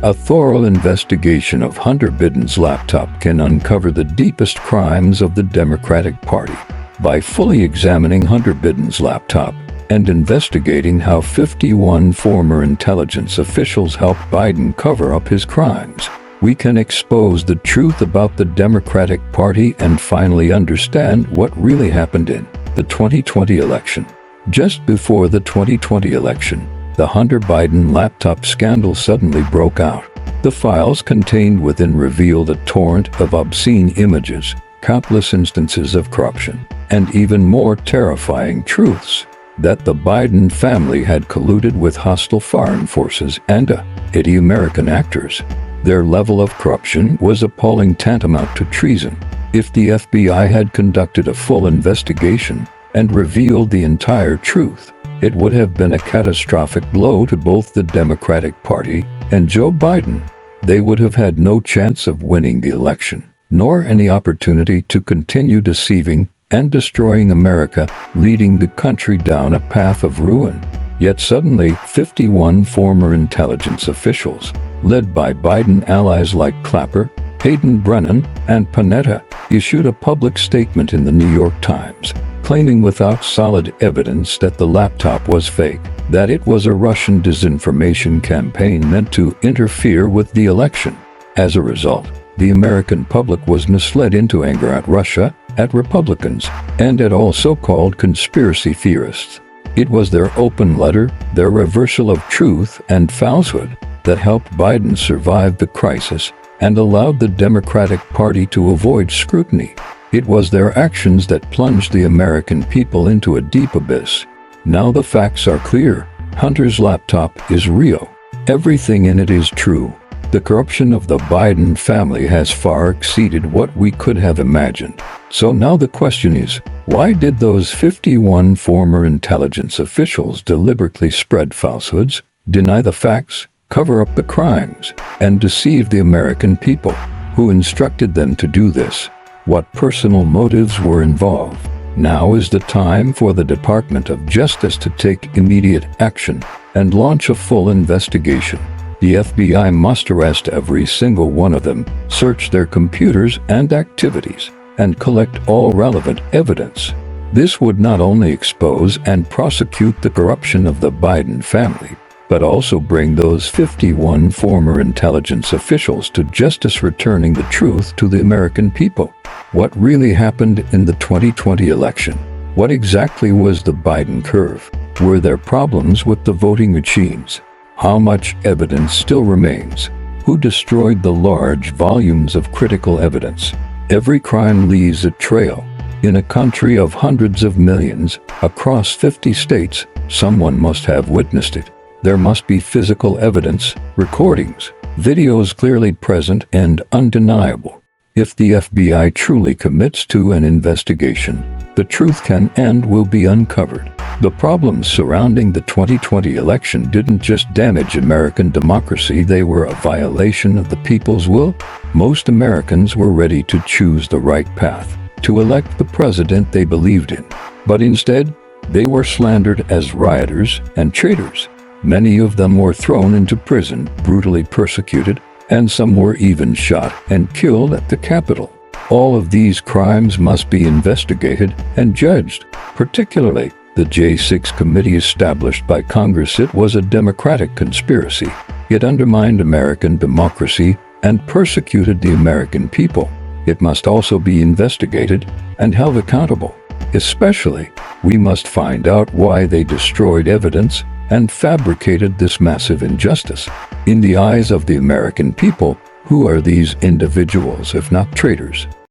A thorough investigation of Hunter Biden's laptop can uncover the deepest crimes of the Democratic Party. By fully examining Hunter Biden's laptop and investigating how 51 former intelligence officials helped Biden cover up his crimes, we can expose the truth about the Democratic Party and finally understand what really happened in the 2020 election. Just before the 2020 election, the Hunter Biden laptop scandal suddenly broke out. The files contained within revealed a torrent of obscene images, countless instances of corruption, and even more terrifying truths that the Biden family had colluded with hostile foreign forces and anti-American actors. Their level of corruption was appalling, tantamount to treason. If the FBI had conducted a full investigation and revealed the entire truth, it would have been a catastrophic blow to both the Democratic Party and Joe Biden. They would have had no chance of winning the election, nor any opportunity to continue deceiving and destroying America, leading the country down a path of ruin. Yet suddenly, 51 former intelligence officials, led by Biden allies like Clapper, Hayden Brennan, and Panetta, issued a public statement in the New York Times, claiming without solid evidence that the laptop was fake, that it was a Russian disinformation campaign meant to interfere with the election. As a result, the American public was misled into anger at Russia, at Republicans, and at all so-called conspiracy theorists. It was their open letter, their reversal of truth and falsehood, that helped Biden survive the crisis and allowed the Democratic Party to avoid scrutiny. It was their actions that plunged the American people into a deep abyss. Now the facts are clear. Hunter's laptop is real. Everything in it is true. The corruption of the Biden family has far exceeded what we could have imagined. So now the question is, why did those 51 former intelligence officials deliberately spread falsehoods, deny the facts, cover up the crimes, and deceive the American people? Who instructed them to do this? What personal motives were involved? Now is the time for the Department of Justice to take immediate action and launch a full investigation. The FBI must arrest every single one of them, search their computers and activities, and collect all relevant evidence. This would not only expose and prosecute the corruption of the Biden family, but also bring those 51 former intelligence officials to justice, returning the truth to the American people. What really happened in the 2020 election? What exactly was the Biden curve? Were there problems with the voting machines? How much evidence still remains? Who destroyed the large volumes of critical evidence? Every crime leaves a trail. In a country of hundreds of millions, across 50 states, someone must have witnessed it. There must be physical evidence, recordings, videos clearly present and undeniable. If the FBI truly commits to an investigation, the truth can and will be uncovered. The problems surrounding the 2020 election didn't just damage American democracy, they were a violation of the people's will. Most Americans were ready to choose the right path, to elect the president they believed in. But instead, they were slandered as rioters and traitors. Many of them were thrown into prison, brutally persecuted, and some were even shot and killed at the Capitol. All of these crimes must be investigated and judged, particularly the J6 committee established by Congress. It was a Democratic conspiracy. It undermined American democracy and persecuted the American people. It must also be investigated and held accountable. Especially, we must find out why they destroyed evidence and fabricated this massive injustice. In the eyes of the American people, who are these individuals if not traitors?